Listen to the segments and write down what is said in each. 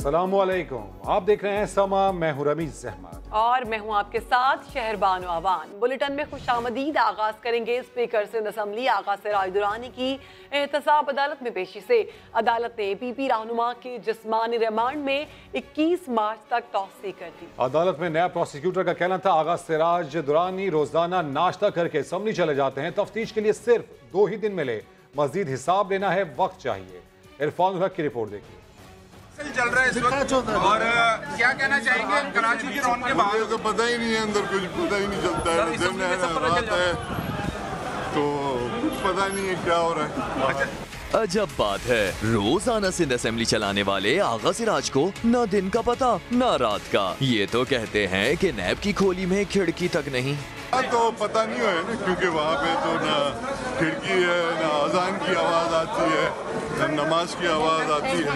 अस्सलामुअलैकुम, आप देख रहे हैं समा। मैं हूं रमीज अहमद और मैं हूं आपके साथ शहरबानो आवान। बुलेटिन में खुशामदीद आगाज करेंगे स्पीकर सिंध असम्बली आगा सिराज दुरानी की एहतसाब अदालत में पेशी से। अदालत ने PP रहनुमा के जिस्मानी रिमांड में 21 मार्च तक तौसीह कर दी। अदालत में नया प्रोसिक्यूटर का कहना था आगा सिराज दुरानी रोजाना नाश्ता करके असम्बली चले जाते हैं। तफ्तीश के लिए सिर्फ 2 ही दिन मिले, मजीद हिसाब लेना है, वक्त चाहिए। इरफान उल हक की रिपोर्ट देखिए। चल रहा है इस वक्त और क्या कहना चाहेंगे कराची की रौनक के बाद? तो पता ही नहीं है, अंदर कुछ पता ही नहीं चलता है, दिन है रात है, तो कुछ पता नहीं है क्या हो रहा है। अजब बात है, रोजाना सिंध असेंबली चलाने वाले आगा सिराज को न दिन का पता न रात का। ये तो कहते हैं कि नैब की खोली में खिड़की तक नहीं। तो पता नहीं है ना, क्योंकि वहाँ पे तो ना खिड़की है, ना अजान की आवाज आती है, ना नमाज की आवाज आती है,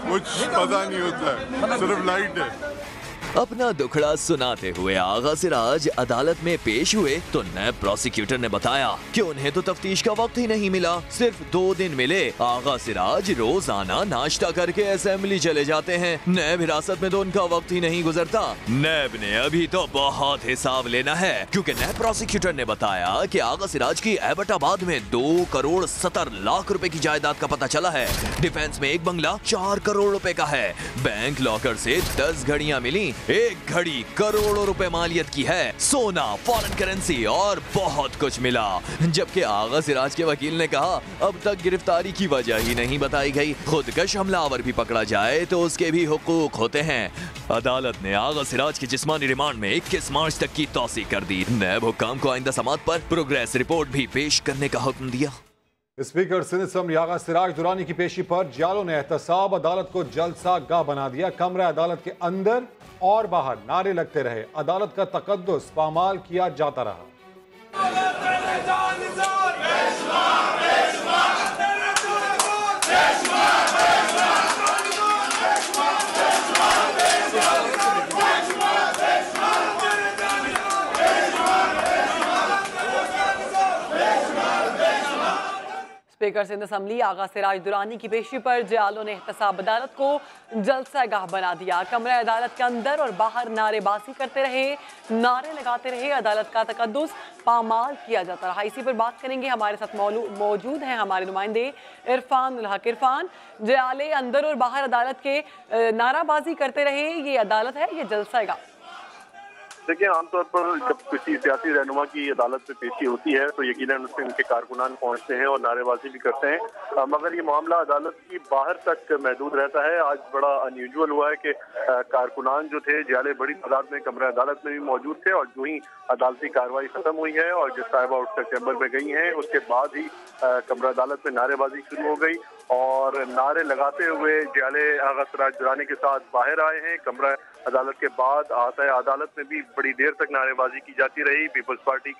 कुछ पता नहीं होता है, सिर्फ लाइट है। अपना दुखड़ा सुनाते हुए आगा सिराज अदालत में पेश हुए तो नैब प्रोसिक्यूटर ने बताया कि उन्हें तो तफ्तीश का वक्त ही नहीं मिला, सिर्फ 2 दिन मिले। आगा सिराज रोजाना नाश्ता करके असेंबली चले जाते हैं, नैब हिरासत में तो उनका वक्त ही नहीं गुजरता। नैब ने अभी तो बहुत हिसाब लेना है, क्योंकि नैब प्रोसिक्यूटर ने बताया कि आगा सिराज की एबटाबाद में 2 करोड़ 70 लाख रुपए की जायदाद का पता चला है। डिफेंस में एक बंगला 4 करोड़ रुपए का है। बैंक लॉकर से 10 घड़ियां मिली, एक घड़ी करोड़ों रुपए मालियत की है। सोना, फॉरेन करेंसी और बहुत कुछ मिला। जबकि आगा सिराज के वकील ने कहा अब तक गिरफ्तारी की वजह ही नहीं बताई गई। खुदकश हमलावर भी पकड़ा जाए तो उसके भी हुकूक होते हैं। अदालत ने आगा सिराज के जिस्मानी रिमांड में 21 मार्च तक की तौसीह कर दी। नैब हुक्काम को आइंदा समाअत पर प्रोग्रेस रिपोर्ट भी पेश करने का हुक्म दिया। स्पीकर सिंध असम्बली आगा सिराज दुरानी की पेशी पर जियालों ने एहतसाब अदालत को जलसा गाह बना दिया। कमरा अदालत के अंदर और बाहर नारे लगते रहे, अदालत का तकद्दुस पामाल किया जाता रहा। स्पीकर सिंध असम्बली आगा सिराज दुरानी की पेशी पर जियालों ने एहतसाब अदालत को जलसा गाह बना दिया। कमरा अदालत के अंदर और बाहर नारेबाजी करते रहे, नारे लगाते रहे, अदालत का तकद्दुस पामाल किया जाता रहा। इसी पर बात करेंगे, हमारे साथ मौजूद हैं हमारे नुमाइंदे इरफान उल हक। इरफान, जियाले अंदर और बाहर अदालत के नाराबाजी करते रहे, ये अदालत है, ये जलसा गाह? देखिए, आमतौर पर जब किसी सियासी रहनुमा की अदालत में पेशी होती है तो यकीनन उसमें उनके कारकुनान पहुंचते हैं और नारेबाजी भी करते हैं, मगर ये मामला अदालत की बाहर तक महदूद रहता है। आज बड़ा अनयूजुअल हुआ है कि कारकुनान जो थे जियाले बड़ी तादाद में कमरा अदालत में भी मौजूद थे, और जो ही अदालती कार्रवाई खत्म हुई है और जज साहिबा उठकर चैम्बर में गई हैं, उसके बाद ही कमरा अदालत में नारेबाजी शुरू हो गई और नारे लगाते हुए जियाले आगा सिराज दुरानी के साथ बाहर आए हैं। कमरा अदालत के बाद आता है, अदालत में भी बड़ी देर तक नारेबाजी की जाती रही। पीपल्स पार्टी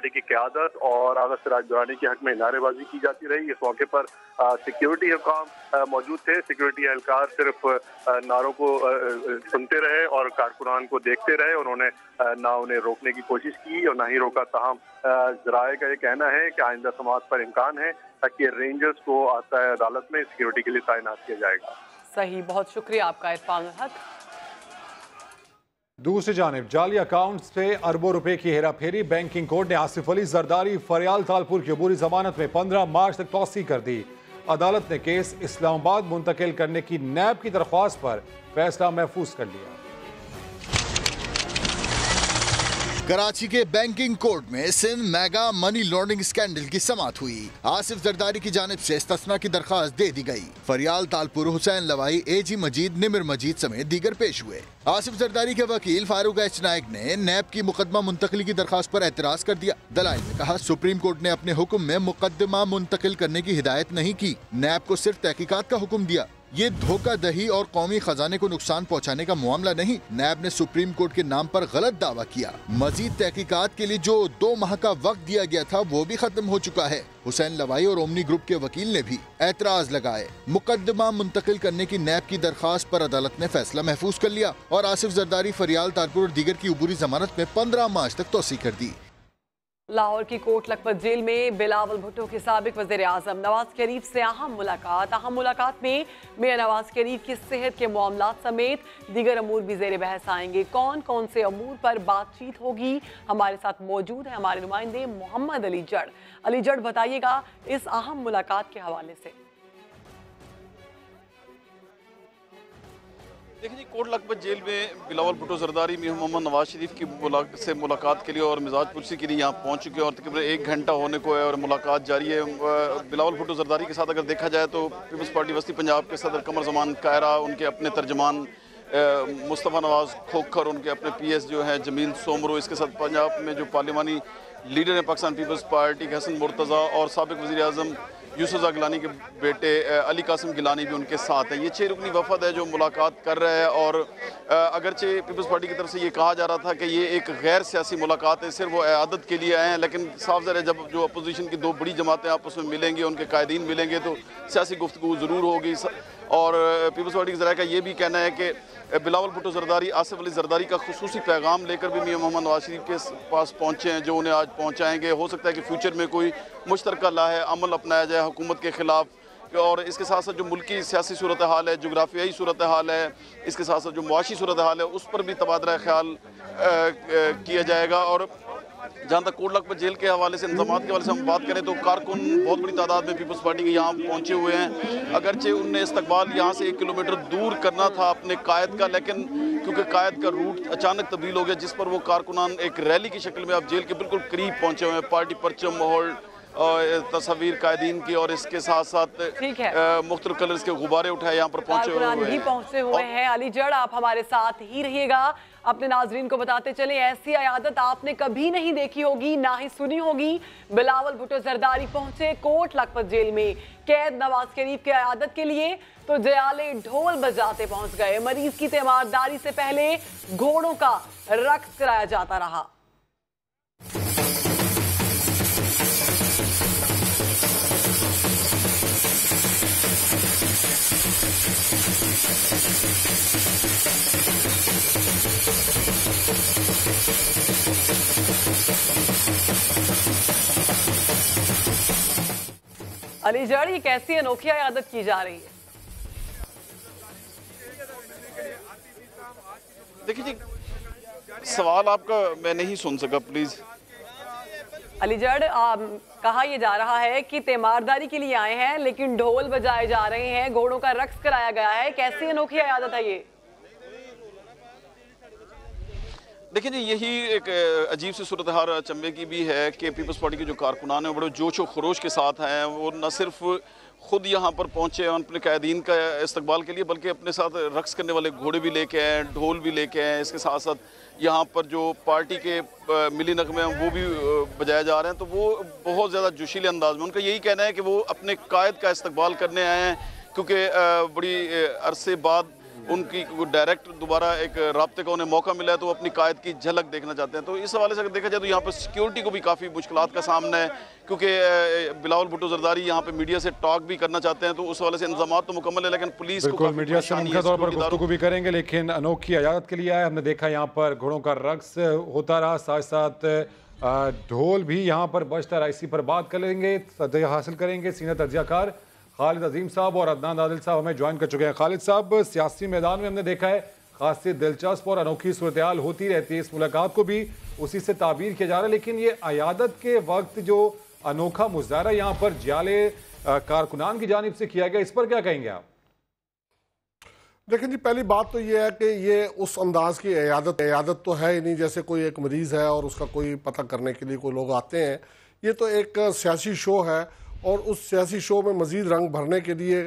की क़यादत और आगा सिराज दुरानी के हक में नारेबाजी की जाती रही। इस मौके पर सिक्योरिटी हुकाम मौजूद थे। सिक्योरिटी एहलकार सिर्फ नारों को सुनते रहे और कारकुनान को देखते रहे। उन्होंने ना उन्हें रोकने की कोशिश की और ना ही रोका। ताहम ज़राए का ये कहना है कि आइंदा समाअत पर इम्कान है ताकि रेंजर्स को आता है अदालत में सिक्योरिटी के लिए तैनात किया जाएगा। सही, बहुत शुक्रिया आपका इरफान उल हक। दूसरी जानिब जाली अकाउंट से अरबों रुपए की हेरा फेरी। बैंकिंग कोर्ट ने आसिफ अली जरदारी फरियाल तालपुर की अबूरी जमानत में 15 मार्च तक तौसीह कर दी। अदालत ने केस इस्लामाबाद मुंतकिल करने की नैब की दरख्वास्त पर फैसला महफूज कर लिया। कराची के बैंकिंग कोर्ट में Sindh mega money laundering scandal की समाअत हुई। आसिफ जरदारी की जानिब से इस्तिस्ना की दरखास्त दे दी गई। फरियाल तालपुर, हुसैन लवाई, AG मजीद, निमिर मजीद समेत दीगर पेश हुए। आसिफ जरदारी के वकील फारूक H नायक ने नैब की मुकदमा मुंतकिली की दरखास्त पर एतराज कर दिया। दलाइल में कहा सुप्रीम कोर्ट ने अपने हुक्म में मुकदमा मुंतकिल करने की हिदायत नहीं की, नैब को सिर्फ तहकीकात का हुक्म दिया। ये धोखा दही और कौमी खजाने को नुकसान पहुंचाने का मामला नहीं। नैब ने सुप्रीम कोर्ट के नाम पर गलत दावा किया। मजीद तहकीकात के लिए जो 2 माह का वक्त दिया गया था वो भी खत्म हो चुका है। हुसैन लवाई और ओमनी ग्रुप के वकील ने भी एतराज लगाए। मुकदमा मुंतकिल करने की नैब की दरखास्त पर अदालत ने फैसला महफूज कर लिया और आसिफ जरदारी, फरियाल तालपुर और दीगर की अबूरी जमानत में 15 मार्च तक तौसीह कर दी। लाहौर की कोट लखपत जेल में बिलावल भुट्टो के साबिक वज़ीर आज़म नवाज शरीफ से अहम मुलाकात में मियां नवाज शरीफ की सेहत के मामलात समेत दीगर अमूर भी ज़ेर बहस आएंगे। कौन कौन से अमूर पर बातचीत होगी, हमारे साथ मौजूद है हमारे नुमाइंदे मोहम्मद अली जड़। अली जड़, बताइएगा इस अहम मुलाकात के हवाले से। देखिए जी, कोट लखपत जेल में बिलावल भुट्टो जरदारी मियां मोहम्मद नवाज शरीफ की से मुलाकात के लिए और मिजाज पुरसी के लिए यहाँ पहुँच चुके हैं और तकरीबन 1 घंटा होने को है और मुलाकात जारी है। बिलावल भुट्टो जरदारी के साथ अगर देखा जाए तो पीपल्स पार्टी वस्ती पंजाब के सदर कमर जमान कायरा, उनके अपने तर्जमान मुस्तफ़ा नवाज खोखर, उनके अपने PS जो हैं जमील सोमरो, इसके साथ पंजाब में जो पार्लिमानी लीडर हैं पाकिस्तान पीपल्स पार्टी के हसन मुर्तज़ा और साबिक वज़ीर आज़म यूसुफ गिलानी के बेटे अली कासिम गिलानी भी उनके साथ हैं। ये 6 रुकनी वफद है जो मुलाकात कर रहा है और अगरचे पीपल्स पार्टी की तरफ से ये कहा जा रहा था कि ये एक गैर सियासी मुलाकात है, सिर्फ वो इयादत के लिए आए हैं, लेकिन साफ ज़ाहिर है जब जो अपोजिशन की 2 बड़ी जमातें आपस में मिलेंगी, उनके कायदीन मिलेंगे तो सियासी गुफ्तगू ज़रूर होगी। और पीपल्स पार्टी के ज़राए का ये भी कहना है कि बिलावल भुट्टो जरदारी आसिफ अली जरदारी का खुसूसी पैगाम लेकर भी मियां मोहम्मद नवाज शरीफ के पास पहुँचे हैं, जो उन्हें आज पहुँचाएँगे। हो सकता है कि फ्यूचर में कोई मुश्तरका लाहे अमल अपनाया जाए हुकूमत के ख़िलाफ़। और इसके साथ साथ जो मुल्की सियासी सूरत हाल है, जोग्राफियाई सूरत हाल है, इसके साथ साथ जो मुआशी सूरत हाल है, उस पर भी तबादला ख्याल किया जाएगा। और जहाँ तक कोट लखपत जेल के हवाले से, इंतज़ामात के हवाले से हम बात करें तो कारकुन बहुत बड़ी तादाद में पीपल्स पार्टी के यहाँ पहुँचे हुए हैं। अगरचे उनने इस्तकबाल यहाँ से 1 किलोमीटर दूर करना था अपने कायद का, लेकिन क्योंकि कायद का रूट अचानक तब्दील हो गया, जिस पर वो कारकुनान एक रैली की शक्ल में अब जेल के बिल्कुल करीब पहुँचे हुए हैं। पार्टी परचम, माहौल, तस्वीर कायदीन की और इसके साथ साथ मुख्तलिफ कलर्स के गुब्बारे उठाए यहाँ पर पहुँचे हुए हैं। अली जड़, आप हमारे साथ ही रहिएगा। अपने नाजरीन को बताते चले, ऐसी अयादत आपने कभी नहीं देखी होगी, ना ही सुनी होगी। बिलावल भुट्टो जरदारी पहुंचे कोट लखपत जेल में कैद नवाज शरीफ की अयादत के लिए तो जयाले ढोल बजाते पहुंच गए। मरीज की तीमारदारी से पहले घोड़ों का रक्स कराया जाता रहा। अली जड़, ये कैसी अनोखी आदत की जा रही है? देखिए जी, सवाल आपका मैं नहीं सुन सका, प्लीज। अली जड़, कहा यह जा रहा है कि तीमारदारी के लिए आए हैं लेकिन ढोल बजाए जा रहे हैं, घोड़ों का रक्स कराया गया है। कैसी अनोखी आदत है ये? देखिए जी, यही एक अजीब सी सूरत हाल अचंभे की भी है कि पीपल्स पार्टी के जो कारकुनान हैं बड़े जोश व खरोश के साथ हैं। वो न सिर्फ खुद यहाँ पर पहुँचे हैं अपने कैदीन का इस्तकबाल के लिए, बल्कि अपने साथ रक्स करने वाले घोड़े भी लेके आए, ढोल भी लेके आए। इसके साथ साथ यहाँ पर जो पार्टी के मिली नगमे हैं वो भी बजाए जा रहे हैं। तो वो बहुत ज़्यादा जोशीले अंदाज में, उनका यही कहना है कि वो अपने कायद का इस्तकबाल करने आए हैं, क्योंकि बड़ी अरसे बाद उनकी डायरेक्ट दोबारा एक राब्ते का उन्हें मौका मिला है, तो वो अपनी कायद की झलक देखना चाहते हैं। तो इस हवाले से अगर देखा जाए तो यहाँ पर सिक्योरिटी को भी काफ़ी मुश्किलात का सामना है, क्योंकि बिलावल भुट्टो जरदारी यहाँ पे मीडिया से टॉक भी करना चाहते हैं, तो उस हवाले से इंतजाम तो मुकम्मल है, लेकिन पुलिस को मीडिया से मुमकिन तौर पर गुफ्तगू भी करेंगे, लेकिन अनोखी इजाज़त के लिए आए। हमने देखा यहाँ पर घोड़ों का रक्स होता रहा, साथ साथ ढोल भी यहाँ पर बजता रहा। इसी पर बात करेंगे, हासिल करेंगे सीनियर तज्जियाकार खालिद अजीम साहब और अदनान आदिल साहब हमें ज्वाइन कर चुके हैं। खालिद साहब, सियासी मैदान में हमने देखा है खासी दिलचस्प और अनोखी सूरत-ए-हाल होती रहती है, इस मुलाकात को भी उसी से ताबीर किया जा रहा है, लेकिन ये अयादत के वक्त जो अनोखा मुजाहरा यहाँ पर जियाले कारकुनान की जानिब से किया गया, इस पर क्या कहेंगे आप? देखिए जी, पहली बात तो ये है कि ये उस अंदाज की अयादत तो है ही नहीं जैसे कोई एक मरीज़ है और उसका कोई पता करने के लिए कोई लोग आते हैं। ये तो एक सियासी शो है और उस सियासी शो में मज़ीद रंग भरने के लिए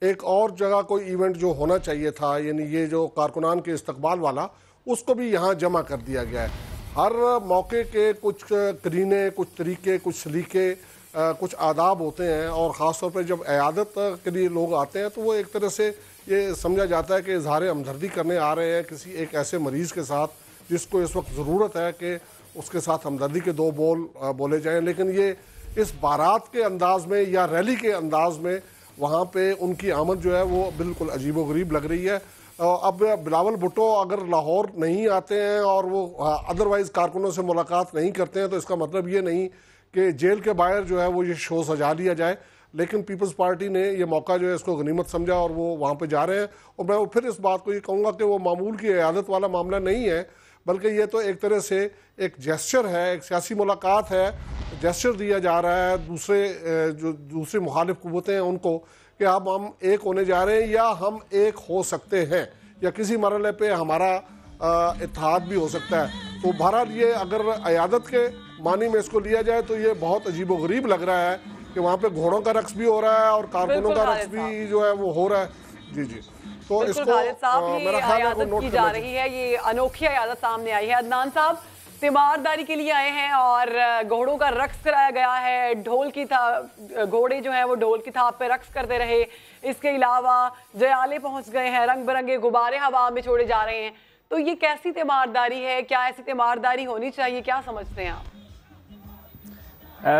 एक और जगह कोई इवेंट जो होना चाहिए था, यानी ये जो कारकुनान के इस्तकबाल वाला, उसको भी यहाँ जमा कर दिया गया है। हर मौके के कुछ करीने, कुछ तरीके, कुछ सलीके, कुछ आदाब होते हैं और ख़ास तौर पर जब अयादत के लिए लोग आते हैं तो वो एक तरह से ये समझा जाता है कि इज़हार हमदर्दी करने आ रहे हैं किसी एक ऐसे मरीज़ के साथ जिसको इस वक्त ज़रूरत है कि उसके साथ हमदर्दी के 2 बोल बोले जाएँ। लेकिन ये इस बारात के अंदाज में या रैली के अंदाज में वहाँ पे उनकी आमद जो है वो बिल्कुल अजीब व गरीब लग रही है। अब बिलावल भुट्टो अगर लाहौर नहीं आते हैं और वो अदरवाइज कारकुनों से मुलाकात नहीं करते हैं तो इसका मतलब ये नहीं कि जेल के बाहर जो है वो ये शो सजा लिया जाए, लेकिन पीपल्स पार्टी ने ये मौका जो है इसको गनीमत समझा और वो वहाँ पे जा रहे हैं। और मैं फिर इस बात को ये कहूँगा कि वो मामूल की इयादत वाला मामला नहीं है, बल्कि ये तो एक तरह से एक जेस्चर है, एक सियासी मुलाकात है, जेस्चर दिया जा रहा है जो दूसरी मुखालिफ कुव्वतें हैं उनको कि अब हम एक होने जा रहे हैं या हम एक हो सकते हैं या किसी मरहले पे हमारा इत्तेहाद भी हो सकता है। तो बहरहाल ये अगर इयादत के मानी में इसको लिया जाए तो ये बहुत अजीब व गरीब लग रहा है कि वहाँ पे घोड़ों का रक्स भी हो रहा है और कारकुनों का रक्स भी जो है वो हो रहा है। जी जी, तो इसको मेरा ख्याल है वो नोट की जा रही है। ये अनोखी इयादत सामने आई है। अदनान साहब तीमारदारी के लिए आए हैं और घोड़ों का रक्स कराया गया है, घोड़े जो हैं वो ढोल की थाप पे रक्स करते रहे। इसके अलावा जयाले पहुंच गए हैं, रंग बिरंगे गुब्बारे हवा में छोड़े जा रहे हैं। तो ये कैसी तीमारदारी है, क्या ऐसी तीमारदारी होनी चाहिए, क्या समझते हैं आप?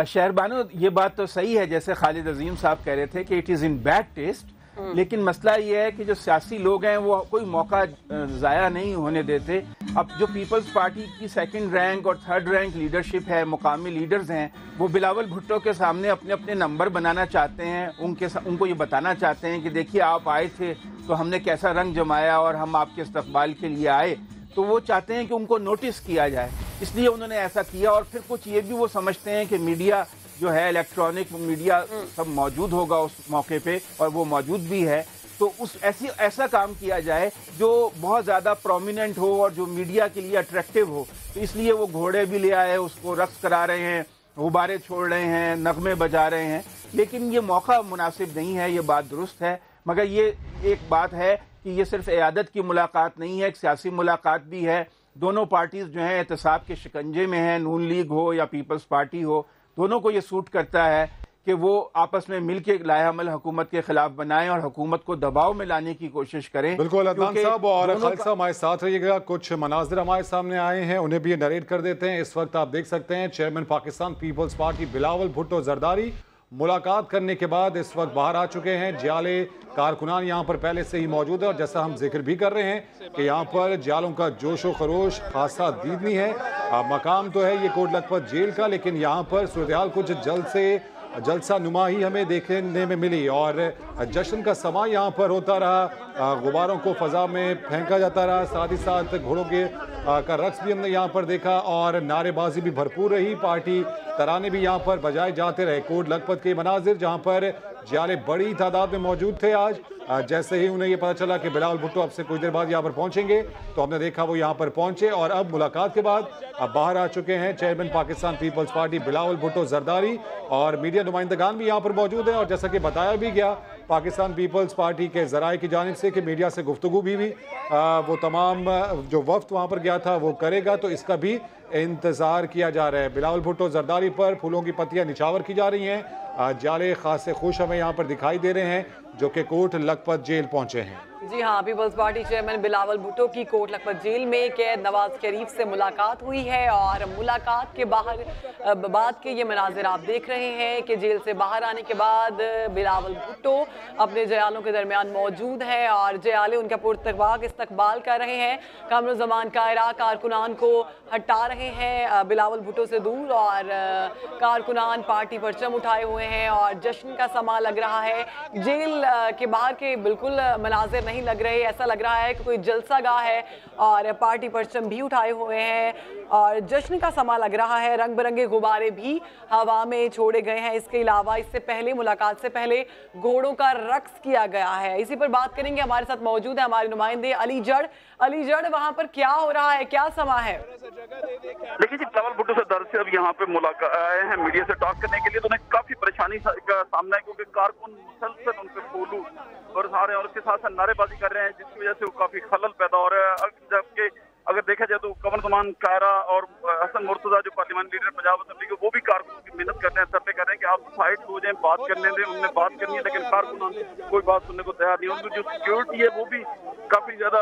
शहरबानो, ये बात तो सही है जैसे खालिद अजीम साहब कह रहे थे कि it is in bad taste, लेकिन मसला ये है कि जो सियासी लोग हैं वो कोई मौका ज़ाया नहीं होने देते। अब जो पीपल्स पार्टी की सेकंड रैंक और थर्ड रैंक लीडरशिप है, मुकामी लीडर्स हैं, वो बिलावल भुट्टो के सामने अपने अपने नंबर बनाना चाहते हैं, उनको ये बताना चाहते हैं कि देखिए आप आए थे तो हमने कैसा रंग जमाया और हम आपके इस्तकबाल के लिए आए। तो वो चाहते हैं कि उनको नोटिस किया जाए, इसलिए उन्होंने ऐसा किया। और फिर कुछ ये भी वो समझते हैं कि मीडिया जो है, इलेक्ट्रॉनिक मीडिया सब मौजूद होगा उस मौके पे, और वो मौजूद भी है। तो ऐसा काम किया जाए जो बहुत ज़्यादा प्रोमिनेंट हो और जो मीडिया के लिए अट्रैक्टिव हो। तो इसलिए वो घोड़े भी ले आए, उसको रक्स करा रहे हैं, गुब्बारे छोड़ रहे हैं, नगमे बजा रहे हैं। लेकिन ये मौका मुनासिब नहीं है, ये बात दुरुस्त है। मगर ये एक बात है कि ये सिर्फ इयादत की मुलाकात नहीं है, एक सियासी मुलाकात भी है। दोनों पार्टीज़ जो हैं एहतसाब के शिकंजे में हैं, नून लीग हो या पीपल्स पार्टी हो, दोनों को ये सूट करता है कि वो आपस में मिलकर लाहेअमल हुकूमत के खिलाफ बनाएं और हुकूमत को दबाव में लाने की कोशिश करें। बिल्कुल अदनान साहब और खालिद साहब हमारे साथ रहिएगा। कुछ मनाजिर हमारे सामने आए हैं, उन्हें भी नरेट कर देते हैं। इस वक्त आप देख सकते हैं chairman Pakistan Peoples Party Bilawal Bhutto Zardari मुलाकात करने के बाद इस वक्त बाहर आ चुके हैं। जियाले कारकुनान यहाँ पर पहले से ही मौजूद है और जैसा हम जिक्र भी कर रहे हैं कि यहाँ पर जियालों का जोश व खरोश खासा दीदनी है। मकाम तो है ये कोट लखपत जेल का, लेकिन यहाँ पर सूरत-ए-हाल कुछ जलसा नुमा ही हमें देखने में मिली और जश्न का समा यहाँ पर होता रहा, गुब्बारों को फजा में फेंका जाता रहा, साथ ही साथ घोड़ों के का रक्स भी हमने यहाँ पर देखा और नारेबाजी भी भरपूर रही। पार्टी तराने भी यहाँ पर बजाए जाते रहे। कोट लखपत के मनाजिर जहाँ पर जियाले बड़ी तादाद में मौजूद थे। आज जैसे ही उन्हें ये पता चला कि बिलावल भुट्टो अब से कुछ देर बाद यहाँ पर पहुँचेंगे तो हमने देखा वो यहाँ पर पहुँचे और अब मुलाकात के बाद अब बाहर आ चुके हैं chairman Pakistan Peoples Party Bilawal Bhutto Zardari और मीडिया नुमाइंदगान भी यहाँ पर मौजूद है। और जैसा कि बताया भी गया पाकिस्तान पीपल्स पार्टी के ज़राए की जानिब से कि मीडिया से गुफ्तगू भी वो तमाम जो वफ्द वहाँ पर गया था वो करेगा, तो इसका भी इंतज़ार किया जा रहा है। बिलावल भुट्टो जरदारी पर फूलों की पत्तियाँ निछावर की जा रही हैं। जाले खासे खुश हमें यहाँ पर दिखाई दे रहे हैं जो कि कोट लखपत जेल पहुँचे हैं। जी हाँ, Peoples Party chairman Bilawal Bhutto की कोट लखपत जेल में कैद नवाज शरीफ से मुलाकात हुई है और मुलाकात के बाद के ये मनाजिर आप देख रहे हैं कि जेल से बाहर आने के बाद बिलावल भुट्टो अपने जयालों के दरमियान मौजूद हैं और जयाले उनका पुरतबाक इस्तकबाल कर रहे हैं। कामरुज़्ज़मान कायरा कारकुनान को हटा रहे हैं बिलावल भुट्टो से दूर और कारकुनान पार्टी परचम उठाए हुए हैं और जश्न का समा लग रहा है। जेल के बाहर के बिल्कुल मनाजिर नहीं लग रहे, ऐसा लग रहा है कि कोई जलसा गाह है और पार्टी परचम भी उठाए हुए हैं और जश्न का समा लग रहा है। रंग बिरंगे गुब्बारे भी हवा में छोड़े गए हैं। इसके अलावा इससे पहले मुलाकात से पहले घोड़ों का रक्स किया गया है। इसी पर बात करेंगे, हमारे साथ मौजूद है हमारे नुमाइंदे अली जड़। वहाँ पर क्या हो रहा है, क्या समा है? देखिए जी, बिलावल भुट्टो सरदार से अब यहाँ पे मुलाकात आए हैं मीडिया से टॉक करने के लिए, तो उन्हें काफी परेशानी का सामना है क्योंकि कारकुन मुसलसल उन पे फूलू और सारे और उसके साथ साथ नारेबाजी कर रहे हैं जिसकी वजह से वो काफी खलल पैदा हो रहा है। जबकि अगर देखा जाए तो कामरुज़्ज़मान कायरा और حسن مرتضیٰ جو پارلیمانی لیڈر پنجاب اسمبلی کے، وہ بھی کارکنوں کی محنت کر رہے ہیں، سروے کر رہے ہیں کہ آپ فائٹ ہو جائیں، بات کرنے دیں، انہوں نے بات کرنی ہے، لیکن کارکنوں نے کوئی بات سننے کو تیار نہیں. ان کی جو سیکیورٹی ہے وہ بھی کافی زیادہ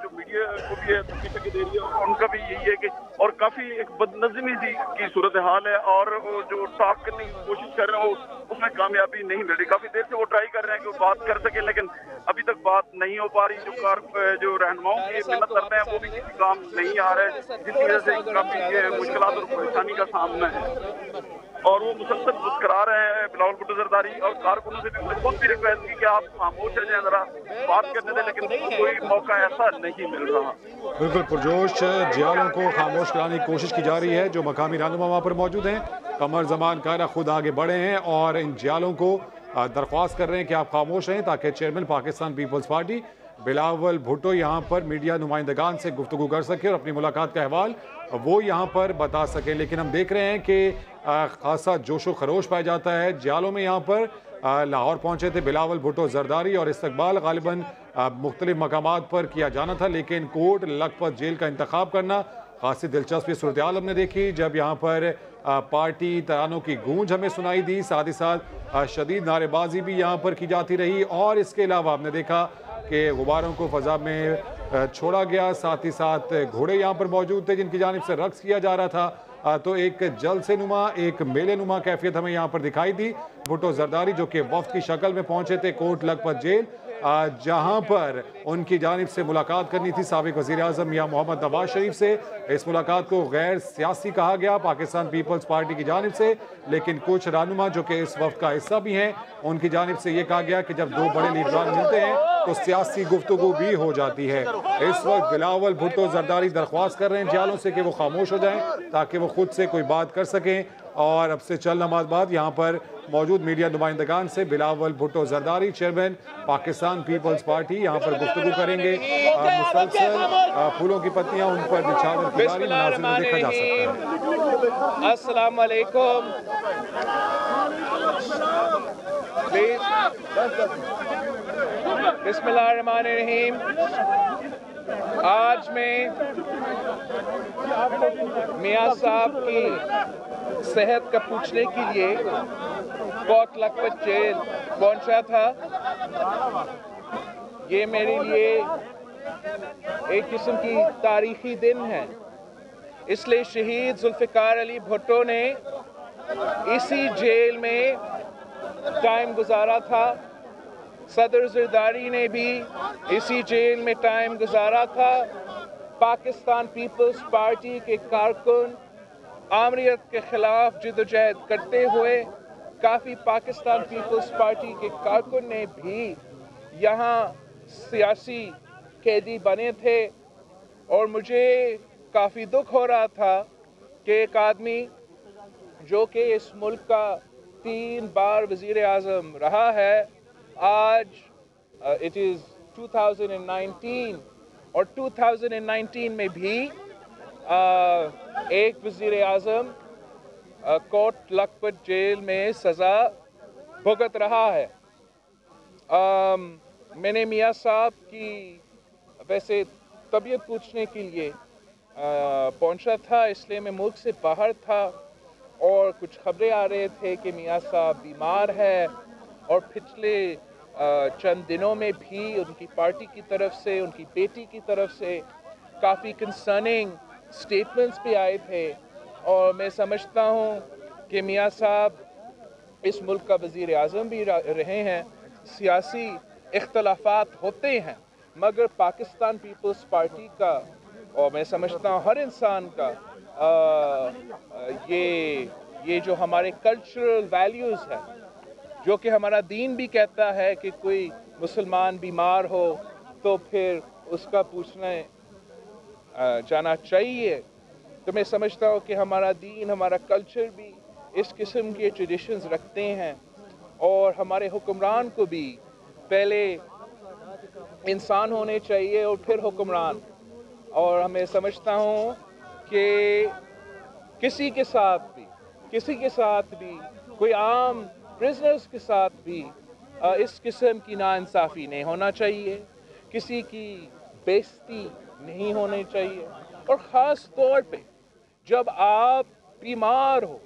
جو میڈیا کو بھی ہے دے رہی ہے، ان کا بھی یہی ہے کہ اور کافی ایک بدنظمی سی کی صورتحال ہے، اور جو ٹاک کرنے کی کوشش کر رہے ہیں وہ اس میں کامیابی نہیں مل رہی. کافی دیر سے وہ ٹرائی کر رہے ہیں کہ وہ بات کر سکیں، لیکن ابھی تک بات نہیں ہو پا رہی. جو رہنماؤں کی محنت کر رہے ہیں وہ بھی کسی کام نہیں آ رہے، جس کی وجہ سے کافی مشکلات اور پریشانی کا سامنا ہے. اور وہ مسلسل مسکرا رہے ہیں بلاول بھٹو زرداری، اور کارکنوں سے بھی خود بھی ریکویسٹ کی کہ آپ خاموش رہیں، ذرا بات کرنے دیں، لیکن کوئی موقع ایسا نہیں مل رہا. بالکل پرجوش جیالوں کو خاموش کرانے کی کوشش کی جا رہی ہے. جو مقامی رہنما وہاں پر موجود ہیں قمر زمان کائرہ خود آگے بڑھے ہیں اور ان جیالوں کو درخواست کر رہے ہیں کہ آپ خاموش رہیں تاکہ chairman Pakistan Peoples Party Bilawal Bhutto یہاں پر میڈیا نمائندگان سے گفتگو کر سکے اور اپنی ملاقات کا احوال وہ یہاں پر بتا سکے. لیکن ہم دیکھ رہے ہیں کہ خاصا جوش و خروش پایا جاتا ہے جیالوں میں. یہاں پر لاہور پہنچے تھے بلاول بھٹو زرداری اور استقبال غالباً مختلف مقامات پر کیا جانا تھا، لیکن کوٹ لکھپت جیل کا انتخاب کرنا خاصی دلچسپی صورتحال ہم نے دیکھی جب یہاں پر پارٹی ترانوں کی گونج ہمیں سنائی دی، ساتھ ہی ساتھ شدید نعرے بازی بھی یہاں پر کی جاتی رہی. اور اس کے علاوہ ہم نے دیکھا کہ غباروں کو فضا میں چھوڑا گیا، ساتھ ہی ساتھ گھوڑے یہاں پر موجود تھے جن کی جانب سے رقص کیا جا رہا تھا. تو ایک جلسے نما، ایک میلے نما کیفیت ہمیں یہاں پر دکھائی دی. بھٹو زرداری جو کہ وفد کی شکل میں پہنچے تھے کوٹ لکھپت جیل، جہاں پر ان کی جانب سے ملاقات کرنی تھی سابق وزیر اعظم میاں محمد نواز شریف سے. اس ملاقات کو غیر سیاسی کہا گیا پاکستان پیپلز پارٹی کی جانب سے، لیکن کچھ رہنما جو کہ اس وفد کا حصہ بھی ہیں ان کی جانب سے یہ کہا گیا کہ جب دو بڑے لیڈران ملتے ہیں تو سیاسی گفتگو بھی ہو جاتی ہے. اس وقت بلاول بھٹو زرداری درخواست کر رہے ہیں جیالوں سے کہ وہ خاموش ہو جائیں تاکہ وہ خود سے کوئی بات کر سکیں. اور اب سے چند لمحات بعد یہاں پر موجود میڈیا نمائندگان سے Bilawal Bhutto Zardari chairman Pakistan Peoples Party یہاں پر گفتگو کریں گے. مسلسل پھولوں کی پتیاں ان پر نچھاور کی جاری مناظر میں دیکھا جا سکتا ہے. السلام علیکم. بسم اللہ الرحمن الرحیم. آج میں میاں صاحب کی صحت کا پوچھنے کے لیے کوٹ لکھپت جیل پہنچا تھا. یہ میرے لیے ایک قسم کی تاریخی دن ہے، اس لیے شہید ذوالفقار علی بھٹو نے اسی جیل میں ٹائم گزارا تھا. صدر زرداری نے بھی اسی جیل میں ٹائم گزارا تھا. پاکستان پیپلز پارٹی کے کارکن آمریت کے خلاف جدوجہد کرتے ہوئے کافی پاکستان پیپلز پارٹی کے کارکن نے بھی یہاں سیاسی قیدی بنے تھے. اور مجھے کافی دکھ ہو رہا تھا کہ ایک آدمی جو کہ اس ملک کا 3 بار وزیر اعظم رہا ہے، آج it is 2019 اور 2019 میں بھی ایک وزیر اعظم کوٹ لکھپت جیل میں سزا بھگت رہا ہے. میں نے میاں صاحب کی ویسے طبیعت پوچھنے کے لیے پہنچا تھا، اس لیے میں ملک سے باہر تھا اور کچھ خبریں آ رہے تھے کہ میاں صاحب بیمار ہے. اور پچھلے چند دنوں میں بھی ان کی پارٹی کی طرف سے، ان کی بیٹی کی طرف سے کافی کنسرننگ سٹیٹمنٹس بھی آئے تھے. اور میں سمجھتا ہوں کہ میاں صاحب اس ملک کا وزیر اعظم بھی رہے ہیں. سیاسی اختلافات ہوتے ہیں، مگر پاکستان پیپلز پارٹی کا اور میں سمجھتا ہوں ہر انسان کا یہ جو ہمارے کلچرل ویلیوز ہیں، جو کہ ہمارا دین بھی کہتا ہے کہ کوئی مسلمان بیمار ہو تو پھر اس کا پوچھنا جانا چاہیے. تو میں سمجھتا ہوں کہ ہمارا دین، ہمارا کلچر بھی اس قسم کے ٹریڈیشنز رکھتے ہیں. اور ہمارے حکمران کو بھی پہلے انسان ہونے چاہیے اور پھر حکمران. اور میں سمجھتا ہوں کہ کسی کے ساتھ بھی کوئی عام پرزنرز کے ساتھ بھی اس قسم کی ناانصافی نہیں ہونا چاہیے، کسی کی بے عزتی نہیں ہونی چاہیے. اور خاص طور پہ जब आप बीमार हो,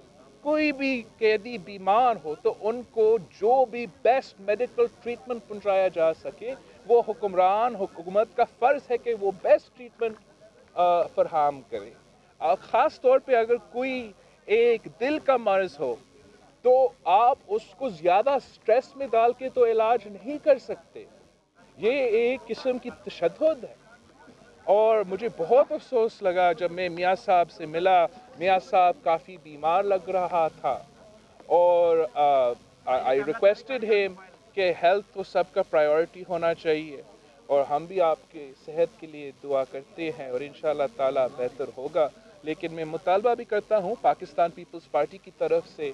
कोई भी कैदी बीमार हो, तो उनको जो भी बेस्ट मेडिकल ट्रीटमेंट पहुंचाया जा सके, वो हुकूमत का फ़र्ज़ है कि वो बेस्ट ट्रीटमेंट फराहम करे। ख़ास तौर पे अगर कोई एक दिल का मर्ज़ हो तो आप उसको ज़्यादा स्ट्रेस में डाल के तो इलाज नहीं कर सकते। ये एक किस्म की तशद्दुद है। और मुझे बहुत अफसोस लगा जब मैं मियाँ साहब से मिला। मियाँ साहब काफ़ी बीमार लग रहा था और आई रिक्वेस्टेड हिम कि हेल्थ तो सबका प्रायोरिटी होना चाहिए और हम भी आपके सेहत के लिए दुआ करते हैं और इंशाअल्लाह ताला बेहतर होगा। लेकिन मैं मुतालबा भी करता हूँ पाकिस्तान पीपल्स पार्टी की तरफ से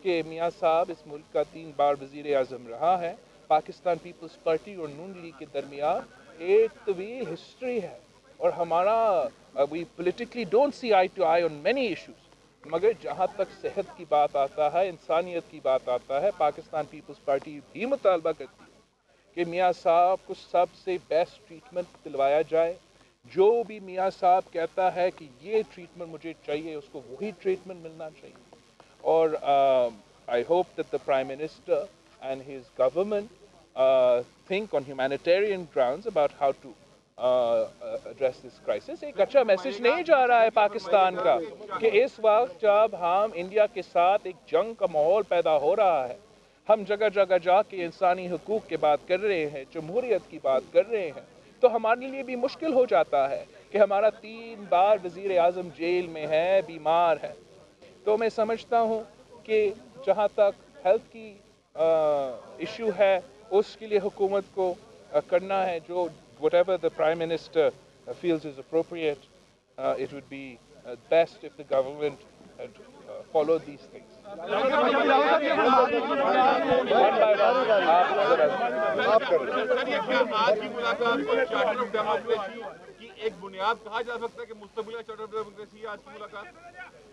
कि मियाँ साहब इस मुल्क का 3 बार वज़ीर आज़म रहा है। पाकिस्तान पीपल्स पार्टी और नून लीग के दरमियान एक तवील हिस्ट्री है और हमारा we politically don't see eye to eye on many issues, मगर जहाँ तक सेहत की बात आता है, इंसानियत की बात आता है, पाकिस्तान पीपल्स पार्टी भी मुतालबा करती है कि मियाँ साहब को सबसे बेस्ट ट्रीटमेंट दिलवाया जाए। जो भी मियाँ साहब कहता है कि ये ट्रीटमेंट मुझे चाहिए, उसको वही ट्रीटमेंट मिलना चाहिए। और I hope that the prime minister and his government think on humanitarian grounds about how to address this crisis. एक अच्छा मैसेज नहीं जा रहा है पाकिस्तान का कि इस वक्त जब हम इंडिया के साथ एक जंग का माहौल पैदा हो रहा है, हम जगह जगह जाके इंसानी हुकूक की बात कर रहे हैं, जमहूरियत की बात कर रहे हैं, तो हमारे लिए भी मुश्किल हो जाता है कि हमारा 3 बार वज़ीर आज़म जेल में है, बीमार है। तो मैं समझता हूँ कि जहाँ तक हेल्थ की इशू है उसके लिए हुकूमत को करना है जो whatever the Prime Minister feels is appropriate. It would be best if the government had followed these things.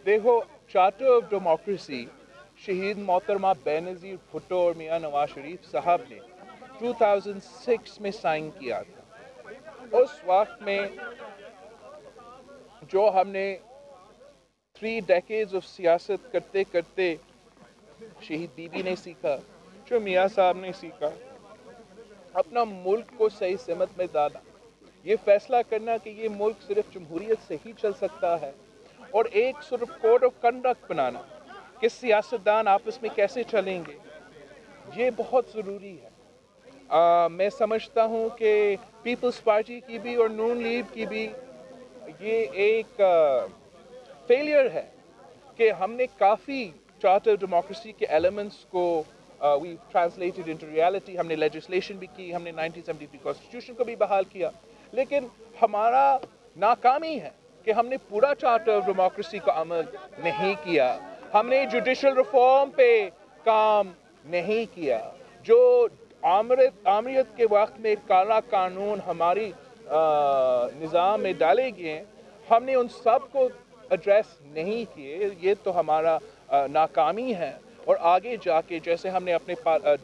देखो, चार्टर ऑफ डेमोक्रेसी शहीद मोहतरमा बेनज़ीर भुट्टो और मियाँ नवाज शरीफ साहब ने 2006 में साइन किया था। उस वक्त में जो हमने 3 डेकेड्स ऑफ सियासत करते करते शहीद बीबी ने सीखा, जो मियाँ साहब ने सीखा, अपना मुल्क को सही सिमत में डाला, ये फैसला करना कि ये मुल्क सिर्फ जमहूरियत से ही चल सकता है और एक सिर्फ कोड ऑफ कंडक्ट बनाना कि सियासतदान आपस में कैसे चलेंगे, ये बहुत ज़रूरी है। मैं समझता हूँ कि पीपल्स पार्टी की भी और नून लीग की भी ये एक फेलियर है कि हमने काफ़ी चार्टर डेमोक्रेसी के एलिमेंट्स को वी ट्रांसलेटेड इनटू रियलिटी। हमने लेजिस्लेशन भी की, हमने 1973 कॉन्स्टिट्यूशन को भी बहाल किया, लेकिन हमारा नाकामी है कि हमने पूरा चार्टर ऑफ डेमोक्रेसी का अमल नहीं किया। हमने जुडिशल रिफॉर्म पे काम नहीं किया। जो आमरीत के वक्त में काला कानून हमारी निज़ाम में डाले गए, हमने उन सब को एड्रेस नहीं किए। ये तो हमारा नाकामी है। और आगे जाके जैसे हमने अपने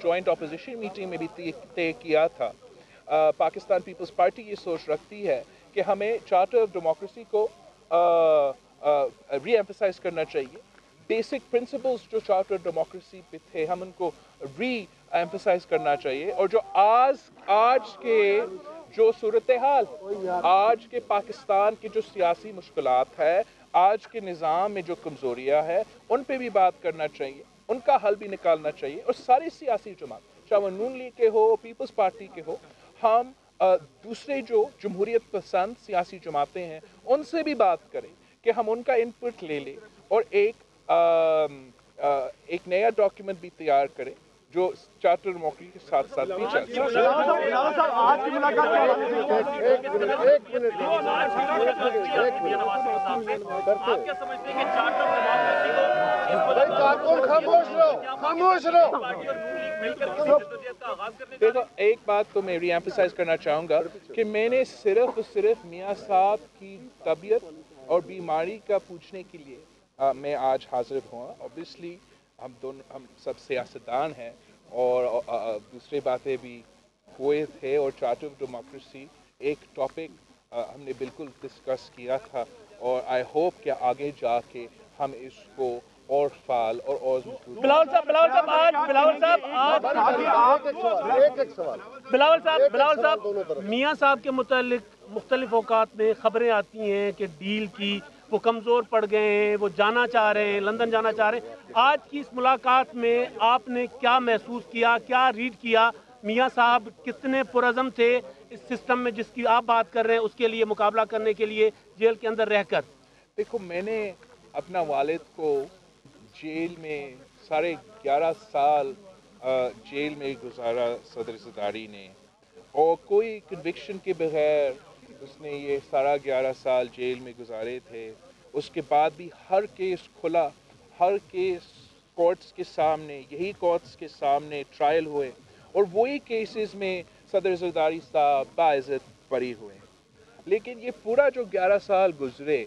जॉइंट अपोजिशन मीटिंग में भी तय किया था, पाकिस्तान पीपल्स पार्टी ये सोच रखती है कि हमें चार्टर ऑफ डेमोक्रेसी को री एम्फसाइज करना चाहिए। बेसिक प्रिंसिपल्स जो चार्टर डेमोक्रेसी पे थे, हम उनको री एम्फसाइज करना चाहिए। और जो आज के जो सूरत हाल, आज के पाकिस्तान की जो सियासी मुश्किलात है, आज के निज़ाम में जो कमज़ोरियाँ है, उन पे भी बात करना चाहिए, उनका हल भी निकालना चाहिए। और सारी सियासी जमात, चाहे वो नून लीग के हो, पीपल्स पार्टी के हो, हम दूसरे जो जमहूरियत पसंद सियासी जमातें हैं उनसे भी बात करें कि हम उनका इनपुट ले लें और एक नया डॉक्यूमेंट भी तैयार करें जो चार्टर डेमोक्रेसी के साथ साथ भी देखो, एक बात तो मैं री एम्फसाइज करना चाहूँगा कि मैंने सिर्फ मियाँ साहब की तबीयत और बीमारी का पूछने के लिए मैं आज हाजिर हुआ। ऑब्वियसली हम सब सियासतदान हैं और दूसरी बातें भी हुए थे और चार्टर ऑफ डेमोक्रेसी एक टॉपिक हमने बिल्कुल डिस्कस किया था اور آئی ہوپ کہ آگے جا کے ہم اس کو اور فعال اور بلاول صاحب میاں صاحب کے متعلق مختلف اوقات میں خبریں آتی ہیں کہ ڈیل کی وہ کمزور پڑ گئے ہیں، وہ جانا چاہ رہے ہیں، لندن جانا چاہ رہے ہیں. آج کی اس ملاقات میں آپ نے کیا محسوس کیا، کیا ریڈ کیا؟ میاں صاحب کتنے پرعزم تھے اس سسٹم میں جس کی آپ بات کر رہے ہیں اس کے لیے مقابلہ کرنے کے لیے جیل کے اندر رہ کر؟ دیکھو، میں نے اپنا والد کو جیل میں 11.5 سال جیل میں گزارا صدر زرداری نے، اور کوئی کنوکشن کے بغیر اس نے یہ 11.5 سال جیل میں گزارے تھے. اس کے بعد بھی ہر کیس کھلا، ہر کیس کورٹس کے سامنے، یہی کورٹس کے سامنے ٹرائل ہوئے، اور وہی کیسز میں صدر زرداری صاحب باعزت بری ہوئے. لیکن یہ پورا جو 11 سال گزرے،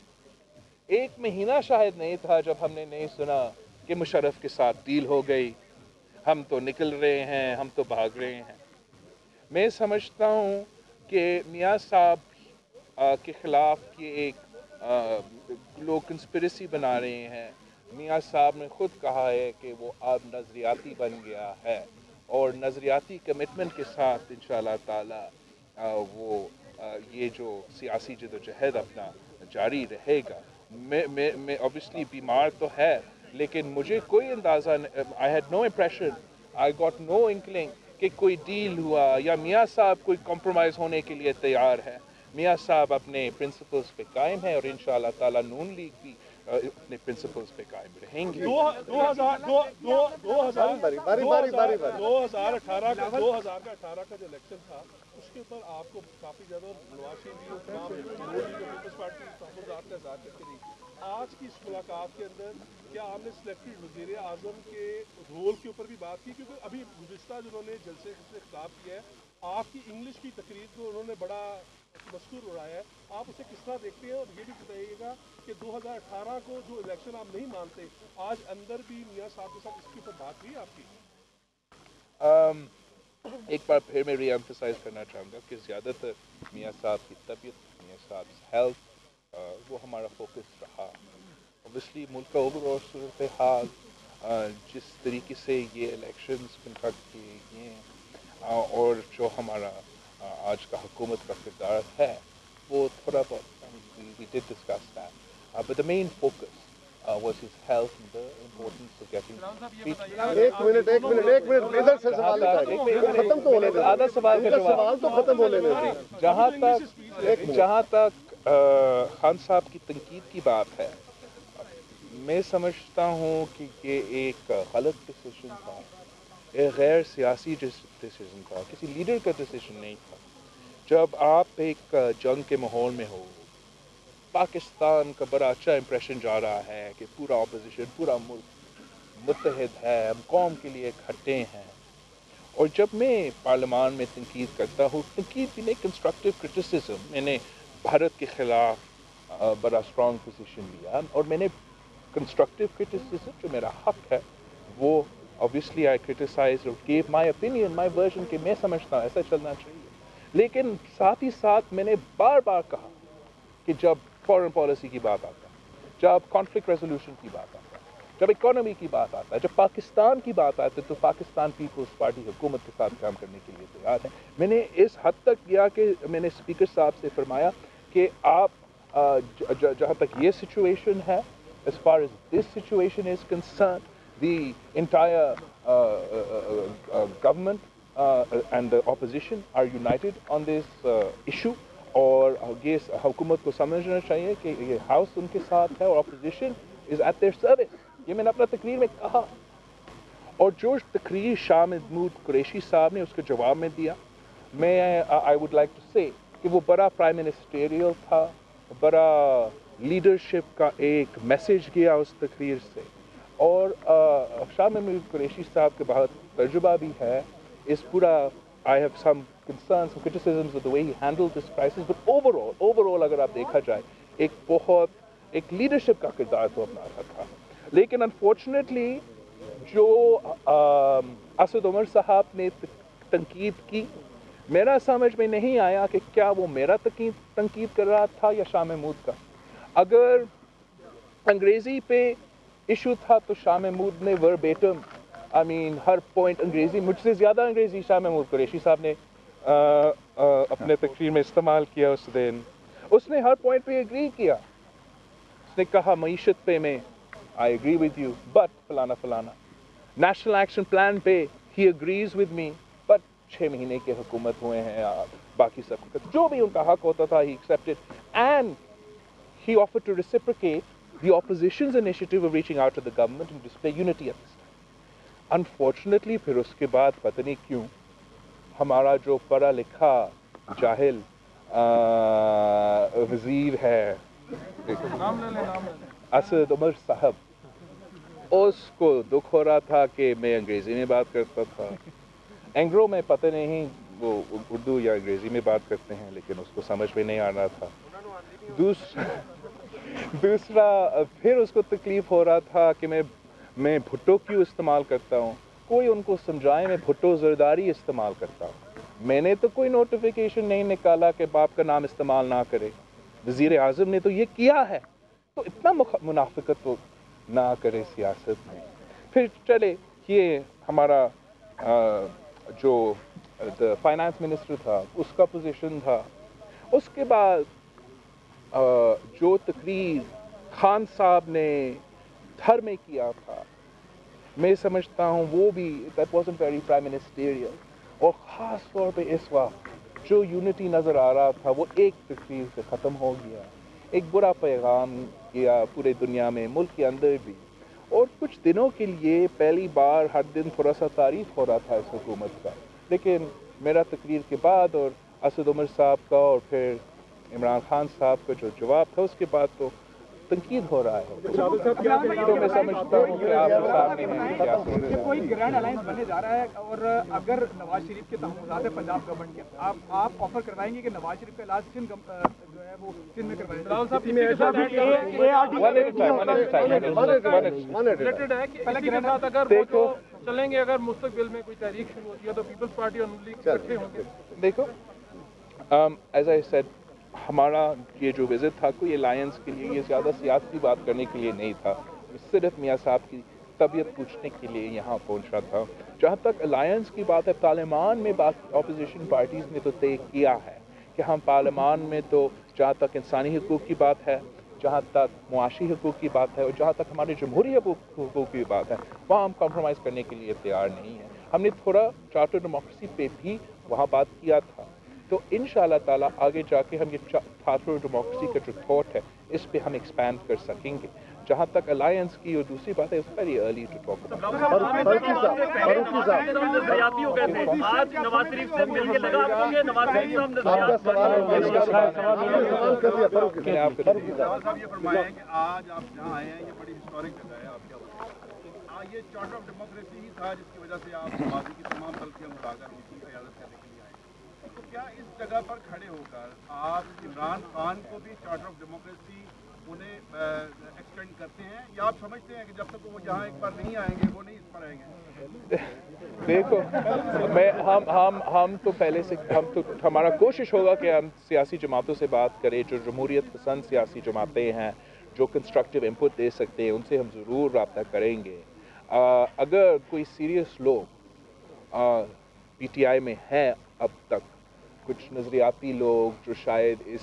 ایک مہینہ شاید نہیں تھا جب ہم نے نہیں سنا کہ مشرف کے ساتھ ڈیل ہو گئی، ہم تو نکل رہے ہیں، ہم تو بھاگ رہے ہیں. میں سمجھتا ہوں کہ میاں صاحب کے خلاف یہ ایک لوگ کنسپریسی بنا رہے ہیں. میاں صاحب نے خود کہا ہے کہ وہ اب نظریاتی بن گیا ہے، اور نظریاتی کمٹمنٹ کے ساتھ انشاءاللہ تعالی وہ یہ جو سیاسی جدوجہد اپنا جاری رہے گا. میں obviously بیمار تو ہے، لیکن مجھے کوئی اندازہ I had no impression, I got no inkling کہ کوئی ڈیل ہوا یا میاں صاحب کوئی کمپرومائز ہونے کے لیے تیار ہے. میاں صاحب اپنے پرنسپلز پہ قائم ہے، اور انشاءاللہ تعالی نون لیگ بھی اپنے پرنسپلز پہ قائم رہیں گے. 2018 کا جو الیکشن تھا اس کے اوپر آپ کو کافی زیادہ نواز شریف پیپلز پارٹی تحفظات کا اظہار کرتے رہی. آج کی اس ملاقات کے اندر کیا آپ نے سلیکٹڈ وزیر اعظم کے رول کے اوپر بھی بات کی؟ کیونکہ ابھی گزشتہ جنہوں نے جلسے سے خطاب کیا ہے، آپ کی انگلش کی تقریر کو انہوں نے بڑا مذکور اڑایا ہے، آپ اسے کس طرح دیکھتے ہیں؟ اور یہ بھی بتائیے گا کہ 2018 کو جو الیکشن آپ نہیں مانتے، آج اندر بھی میاں صاحب کے ساتھ اس کے اوپر بات ہوئی آپ کی؟ ایک بار پھر میں ری ایمفسائز کرنا چاہوں گا کہ زیادہ تر میاں صاحب کی طبیعت، میاں صاحب کی ہیلتھ، وہ ہمارا فوکس رہا. اوبیسلی ملک کا اوور صورتحال، جس طریقے سے یہ الیکشنز کنڈکٹ کیے گئے ہیں، اور جو ہمارا آج کا حکومت کا کردار ہے، وہ تھوڑا بہت we did discuss that. But the main focus was his health and the importance of getting treatment. ایک منٹ ادھر سے سوال ختم تو ہونے دیں، آدھا سوال کا سوال تو ختم ہونے دیں. جہاں تک خان صاحب کی تنقید کی بات ہے، میں سمجھتا ہوں کہ یہ ایک غلط ڈیسیژن تھا، ایک غیر سیاسی ڈیسیژن تھا، کسی لیڈر کا ڈیسیژن نہیں تھا. جب آپ ایک جنگ کے ماحول میں ہو، پاکستان کا بڑا اچھا امپریشن جا رہا ہے کہ پورا اپوزیشن، پورا ملک متحد ہے، ہم قوم کے لیے اکٹھے ہیں، اور جب میں پارلیمان میں تنقید کرتا ہوں، تنقید بھی نہیں، کنسٹرکٹیو کرٹیسزم، میں نے بھارت کے خلاف بڑا اسٹرانگ پوزیشن لیا، اور میں نے کنسٹرکٹیو کرٹیسزم جو میرا حق ہے وہ obviously I criticized or gave my opinion, my version کہ میں سمجھتا ہوں ایسا چلنا چاہیے. لیکن ساتھ ہی ساتھ میں نے بار بار کہا کہ جب فارن پالیسی کی بات آتا ہے، جب کانفلکٹ ریزولوشن کی بات آتا ہے، جب اکانومی کی بات آتا ہے، جب پاکستان کی بات آتی ہے، تو پاکستان پیپلز پارٹی حکومت کے ساتھ کام کرنے کے لیے تیار ہے. میں نے اس حد تک کیا کہ میں نے اسپیکر صاحب سے فرمایا کہ آپ جہاں تک یہ سچویشن ہے، as far as this situation is concerned, the entire government and the opposition are united on this issue. اور یہ حکومت کو سمجھنا چاہیے کہ یہ ہاؤس ان کے ساتھ ہے اور opposition is at their service. یہ میں نے اپنا تقریر میں کہا، اور جو تقریر شاہ محمود قریشی صاحب نے اس کے جواب میں دیا، میں آئی ووڈ لائک ٹو سے کہ وہ بڑا پرائم منسٹریل تھا، بڑا لیڈرشپ کا ایک میسیج گیا اس تقریر سے. اور شاہ محمود قریشی صاحب کے بہت تجربہ بھی ہے اس پورا. I have some concerns, some criticisms of the way he handled this crisis, but overall اگر آپ دیکھا جائے ایک لیڈرشپ کا کردار تو اپنا رکھا. لیکن انفارچونیٹلی جو اسد عمر صاحب نے تنقید کی، میرا سمجھ میں نہیں آیا کہ کیا وہ میرا تنقید کر رہا تھا یا شاہ محمود کا. अगर अंग्रेज़ी पे इशू था तो शाह महमूद ने वर्बेटम हर पॉइंट अंग्रेज़ी, मुझसे ज़्यादा अंग्रेज़ी शाह महमूद कुरैशी साहब ने अपने तकरीर में इस्तेमाल किया उस दिन। उसने हर पॉइंट पे एग्री किया। उसने कहा मईशत पे मैं I agree with you but फलाना फलाना, नेशनल एक्शन प्लान पे he agrees with me but 6 महीने के हुकूमत हुए हैं, बाकी सब जो भी उनका हक होता था he accepted and he offered to reciprocate the opposition's initiative of reaching out to the government and display unity at this time. Unfortunately, फिर उसके बाद पता नहीं क्यों हमारा जो पढ़ा लिखा जाहिल वजीर है असद उमर साहब, उसको दुख हो रहा था कि मैं अंग्रेज़ी में बात करता था। एंग्रो में पता नहीं वो उर्दू या अंग्रेज़ी में बात करते हैं, लेकिन उसको समझ में नहीं आ रहा था। दूसरा फिर उसको तकलीफ हो रहा था कि मैं भुट्टो क्यों इस्तेमाल करता हूँ, कोई उनको समझाए मैं भुट्टो ज़रदारी इस्तेमाल करता हूँ। मैंने तो कोई नोटिफिकेशन नहीं निकाला कि बाप का नाम इस्तेमाल ना करे, वज़ीर आज़म ने तो ये किया है, तो इतना मुनाफिकत तो ना करे सियासत में। फिर चले ये हमारा जो फाइनेंस मिनिस्टर था उसका पोजीशन था, उसके बाद जो तकरीर खान साहब ने थर में किया था, मैं समझता हूँ वो भी that wasn't very prime ministerial, और ख़ास तौर पे इस वक्त जो यूनिटी नज़र आ रहा था वो एक तकरीर से ख़त्म हो गया। एक बुरा पैगाम गया पूरे दुनिया में, मुल्क के अंदर भी, और कुछ दिनों के लिए पहली बार हर दिन थोड़ा सा तारीफ़ हो रहा था इस हुकूमत का, लेकिन मेरा तकरीर के बाद और असद उमर साहब का और फिर इमरान खान साहब का जो जवाब था उसके बाद तो तनकीद हो रहा है। तो मैं समझता हूँ कि आप सामने हैं क्या कोई ग्रैंड अलायंस बनने जा रहा है, और अगर नवाज शरीफ के तहफ़्फ़ुज़ात है पंजाब गवर्नमेंट के, आप ऑफर करवाएंगे कि नवाज शरीफ का इलाज सिंध जो है वो सिंध में करवाएंगे? राहुल साहब देखो चलेंगे, अगर मुस्तकबिल में कोई तहरीक शुरू होती है तो पीपल्स पार्टी और नून लीग इकट्ठे होंगे। देखो एज आई सेड, हमारा ये जो विज़िट था कोई अलायंस के लिए, ये ज़्यादा सियासी बात करने के लिए नहीं था, सिर्फ मियाँ साहब की तबीयत पूछने के लिए यहाँ पहुँचा था। जहाँ तक अलायंस की बात है, पार्लियामान में बात अपोजिशन पार्टीज़ ने तो तय किया है कि हम पार्लियामान में तो जहाँ तक इंसानी हकूक़ की बात है, जहाँ तक मुआशी हकूक़ की बात है और जहाँ तक हमारे जमहूरी हकूक़ की बात है, वहाँ हम कॉम्प्रोमाइज़ करने के लिए तैयार नहीं हैं। हमने थोड़ा चार्टर डेमोक्रेसी पे भी वहाँ बात किया था, तो इंशाअल्लाह ताला आगे जाके हम ये चार्टर डेमोक्रेसी का जो थॉट है इस पे हम एक्सपैंड कर सकेंगे। जहाँ तक अलायंस की और दूसरी बात है, it's very early to talk ये चार्टर ऑफ डेमोक्रेसी ही था जिसकी वजह से आप माजी की तमाम तलखियां उठाकर उनकी क़यादत करने के लिए आए। तो क्या इस जगह पर खड़े होकर आप इमरान खान को भी चार्टर ऑफ डेमोक्रेसी उन्हें एक्सटेंड करते हैं, या आप समझते हैं कि जब तक वो यहाँ एक बार नहीं आएंगे वो नहीं इस पर आएंगे? देखो हम तो पहले से हमारा कोशिश होगा कि हम सियासी जमातों से बात करें, जो जमहूरियत पसंद सियासी जमातें हैं, जो कंस्ट्रक्टिव इनपुट दे सकते हैं, उनसे हम ज़रूर रब्ता करेंगे। अगर कोई सीरियस लोग पीटीआई में हैं, अब तक कुछ नज़रियाती लोग जो शायद इस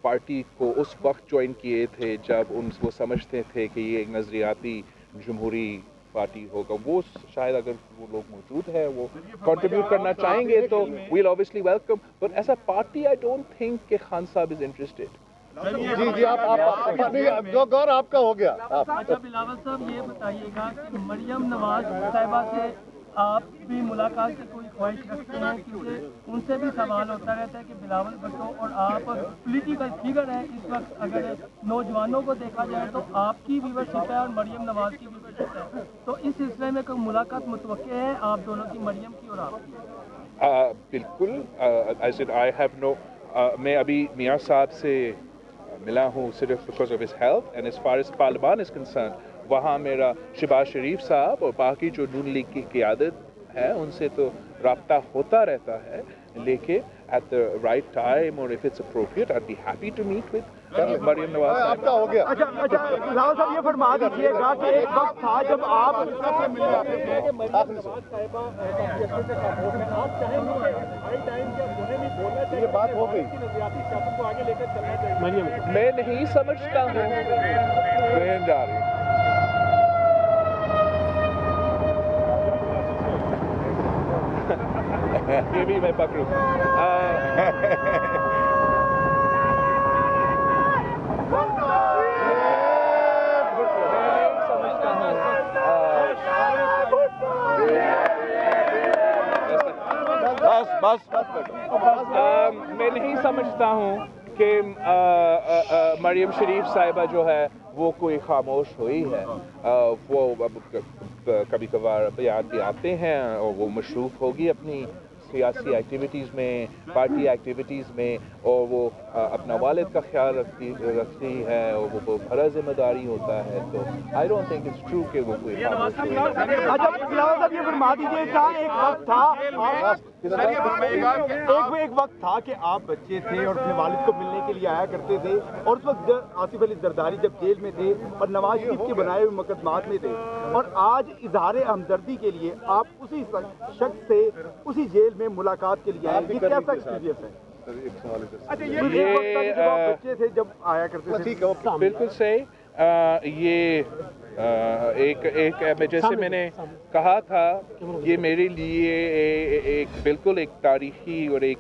पार्टी को उस वक्त ज्वाइन किए थे जब वो समझते थे कि ये एक नज़रियाती जमहूरी पार्टी होगा, वो शायद अगर वो लोग मौजूद है वो कंट्रीब्यूट करना चाहेंगे तो we'll obviously welcome, but as a party I don't think कि खान साहब इज़ इंटरेस्टेड। जी आप जो गौर आपका हो गया। अच्छा बिलावल साहब, ये बताइएगा कि मरियम नवाज साहिबा से आप भी मुलाकात की कोई ख्वाहिश रखते हैं? क्योंकि उनसे भी सवाल होता रहता है कि बिलावल भुट्टो और आप पॉलिटिकल फिगर हैं इस वक्त, अगर नौजवानों को देखा जाए तो आपकी व्यूअरशिप है और मरियम नवाज की व्यूअरशिप है, तो इस सिलसिले में कोई मुलाकात मुतवक्के है आप दोनों की, मरियम की और आपकी? बिल्कुल। मैं अभी मियाँ साहब से मिला हूँ सिर्फ because of his health, and as far as parliament is concern, वहाँ मेरा शहबाज शरीफ साहब और बाकी जो नून लीग की क़यादत है उनसे तो रब्ता होता रहता है। लेके at the right time or if it's appropriate, I'd be happy to meet with Maryam Nawaz साहब। आपका हो गया। अच्छा राव साहब ये फरमा दीजिएगा कि एक वक्त था जब आप ये बात हो गई, मैं नहीं समझता हूँ ट्रेन जा रही ये भी मैं पकड़ूं। बस मैं नहीं समझता हूँ कि मरियम शरीफ साहिबा जो है वो कोई खामोश हुई है। वो कभी कभार बयान भी आते हैं और वो मशरूफ होगी अपनी सियासी एक्टिविटीज़ में, पार्टी एक्टिविटीज़ में, और वो अपना वालिद का ख्याल रखती है और वो बड़ा जिम्मेदारी होता है। तो आई डोंट थिंक इट्स ट्रू कि वो कोई खामोश हुई है। अच्छा साहब ये फरमा दीजिएगा एक वक्त था एक वक्त था कि आप बच्चे थे और अपने वालिद को मिलने के लिए आया करते थे, और उस वक्त आसिफ अली जरदारी जब जेल में थे और नवाज शरीफ के बनाए हुए मुकदमात में थे, और आज इजहार हमदर्दी के लिए आप उसी शख्स से उसी जेल में मुलाकात के लिए आए, ये कैसा एक्सपीरियंस है? अच्छा ये बच्चे थे जब आया करते थे। बिल्कुल सही। ये एक जैसे मैंने कहा था, ये मेरे लिए एक बिल्कुल एक तारीखी और एक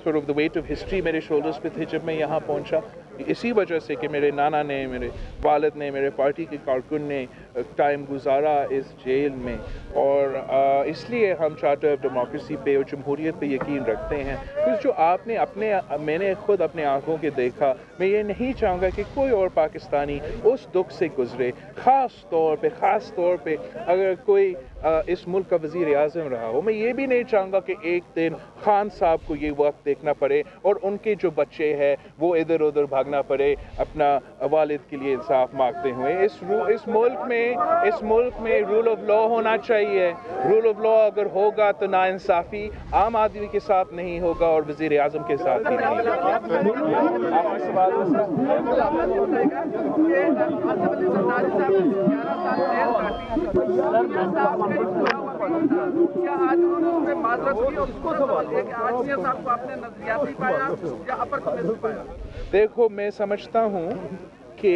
sort of the weight of history मेरे shoulders पे थे जब मैं यहाँ पहुँचा, इसी वजह से कि मेरे नाना ने, मेरे वालिद ने, मेरे पार्टी के कारकुन ने टाइम गुजारा इस जेल में, और इसलिए हम चार्टर ऑफ डेमोक्रेसी पे और जमहूरियत पे यकीन रखते हैं। कुछ जो मैंने खुद अपने आंखों के देखा, मैं ये नहीं चाहूँगा कि कोई और पाकिस्तानी उस दुख से गुजरे, ख़ास तौर पे अगर कोई इस मुल्क का वज़ीर आज़म रहा हो। मैं ये भी नहीं चाहूँगा कि एक दिन खान साहब को ये वक्त देखना पड़े और उनके जो बच्चे हैं वो इधर उधर भागना पड़े अपना वालिद के लिए इंसाफ मांगते हुए। इस मुल्क में रूल ऑफ लॉ होना चाहिए। रूल ऑफ लॉ अगर होगा तो नाइंसाफ़ी आम आदमी के साथ नहीं होगा और वज़ीर आज़म के साथ ही नहीं होगा। देखो मैं समझता हूँ कि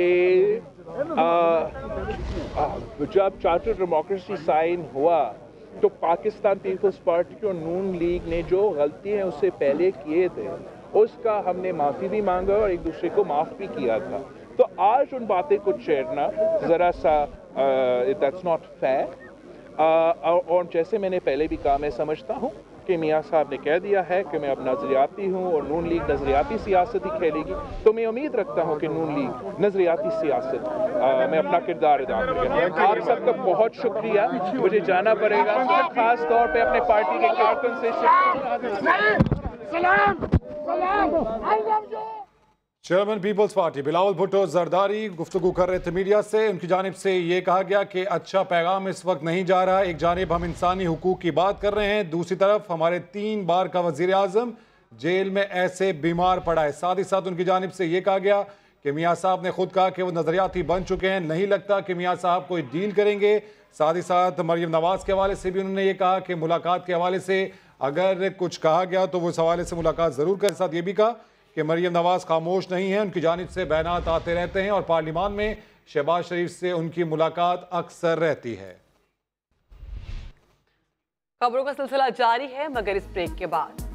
जब चार्टर डेमोक्रेसी साइन हुआ तो पाकिस्तान पीपल्स पार्टी और नून लीग ने जो गलती है उससे पहले किए थे उसका हमने माफ़ी भी मांगा और एक दूसरे को माफ़ भी किया था। तो आज उन बातें को छेड़ना ज़रा सा दैट्स नॉट फेयर। और जैसे मैंने पहले भी कहा, मैं समझता हूँ कि मियाँ साहब ने कह दिया है कि मैं अब नज़रियाती हूँ और नून लीग नज़रियाती सियासत ही खेलेगी, तो मैं उम्मीद रखता हूँ कि नून लीग नज़रियाती सियासत में अपना किरदार अदा करेगा। आप सबका बहुत शुक्रिया। मुझे जाना पड़ेगा, खास तौर पे अपने पार्टी के कारकुन से chairman Peoples Party Bilawal Bhutto Zardari गुफ्तगू कर रहे थे मीडिया से। उनकी जानिब से ये कहा गया कि अच्छा पैगाम इस वक्त नहीं जा रहा। एक जानिब हम इंसानी हुकूक की बात कर रहे हैं, दूसरी तरफ हमारे 3 बार का वजीर आज़म जेल में ऐसे बीमार पड़ा है। साथ ही साथ उनकी जानिब से ये कहा गया कि मियाँ साहब ने खुद कहा कि वो नज़रियाती बन चुके हैं, नहीं लगता कि मियाँ साहब कोई डील करेंगे। साथ ही साथ मरियम नवाज़ के हवाले से भी उन्होंने ये कहा कि मुलाकात के हवाले से अगर कुछ कहा गया तो वो इस हवाले से मुलाकात ज़रूर करें। साथ ये भी कहा कि मरियम नवाज़ खामोश नहीं है, उनकी जानिब से बयानात आते रहते हैं और पार्लियामान में शहबाज शरीफ से उनकी मुलाकात अक्सर रहती है। खबरों का सिलसिला जारी है मगर इस ब्रेक के बाद